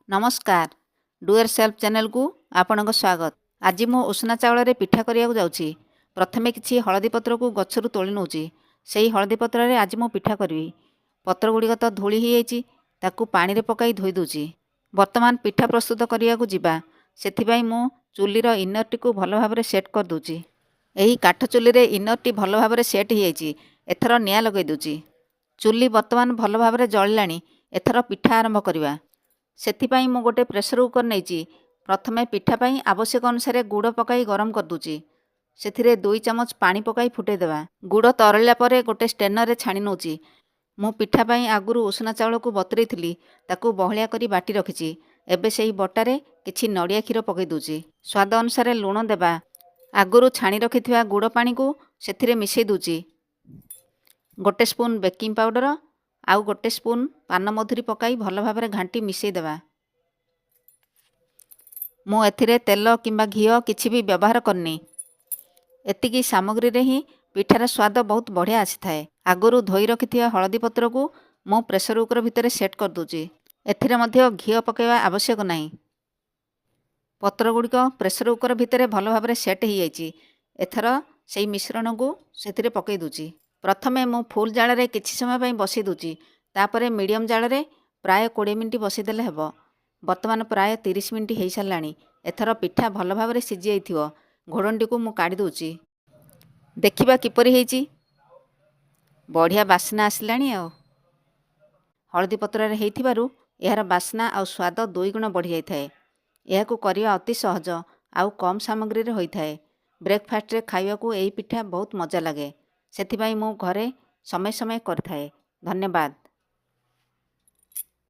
नमस्कार doer self channel को आपणक स्वागत। आज मु उषना चावल पिठा करिया जाउची। प्रथमे किछि हळदी पत्र को गछरु तोली नउची। सेही हळदी पत्र रे आज मु पिठा करबी। पत्र गुडी तो धूली ही जाइची, ताकू पानी रे पकाई धोई दूची। वर्तमान पिठा प्रस्तुत करिया को जिबा, सेथिबाई मु चुलीर इनरटी को भल भाबरे सेट कर दूची। एही काठ चुली रे इनरटी भल भाबरे सेट ही जाइची। एथर निया लगै दूची। चुली वर्तमान भल भाबरे जळिलाणी। एथर पिठा आरंभ करिबा। सेथिपाई मु गोटे प्रेसर कुकर नहीं। प्रथमे पिठा पाई आवश्यक अनुसार गुड़ पकाई गरम कर दूची। सेथिरे 2 चामच पानी पकाई फुटे देवा। गुड़ तरलिया परे गोटे स्टेनर रे छाणी नउची। मु पिठा पाई आगुरु उषना चावल को बतुरेई थिली, ताकू बहलिया करी बाटी रखिची। एबे सेही बटारे किछि नडिया क्षीर पकाई दूची। स्वाद अनुसार लूण देवा। आगुरु छाणी रखिथिबा गुड़ पानी को सेथिरे मिसई दूची। गोटे स्पून बेकिंग पाउडर आउ गोटे स्पून पान मधुरी पकाई भल भाबरे घांटी मिसई देवा। मु एथिरे तेल किंबा घिओ किछि भी व्यवहार करनी। एतिकी सामग्री रे ही पिठार स्वाद बहुत बढ़िया आसी थाए। आगुरु धोई रखिथिबा हळदी पत्र को मु प्रेसर कुकर भितर सेट कर दूची। एथिरे मध्य घिओ पकाइबा आवश्यक नाही। पत्र गुड़िक प्रेसर कुकर भितर भल भाबरे सेट ही जाइची। एथर सेही मिश्रण को सेथिरे पकाई दूची। प्रथमे मु फुल जाल रे किछि समय पई बसई दूची। तापरे मीडियम जाल रे प्राय 20 मिनिट बसई देले हेबो। वर्तमान प्राय 30 मिनिट हो साराणी। एथर पिठा भल भाबरे सिझी जाइथिबो। घोड़ंडी को मु काढ़ी दूची। देखिबा किपरि हेइची। बढ़िया बास्ना आसिलाणी। हळदी पत्र रे हेइथिबारु एहार बास्ना आ स्वाद 2 गुण बढ़ी जाय थाए। एहाकू करिया अति सहज आउ कम सामग्री रे होई थाए। ब्रेकफास्ट रे खाइबा को एई पिठा बहुत मजा लागे। सेथिबाई मु घरे समय समय करथाए। धन्यवाद।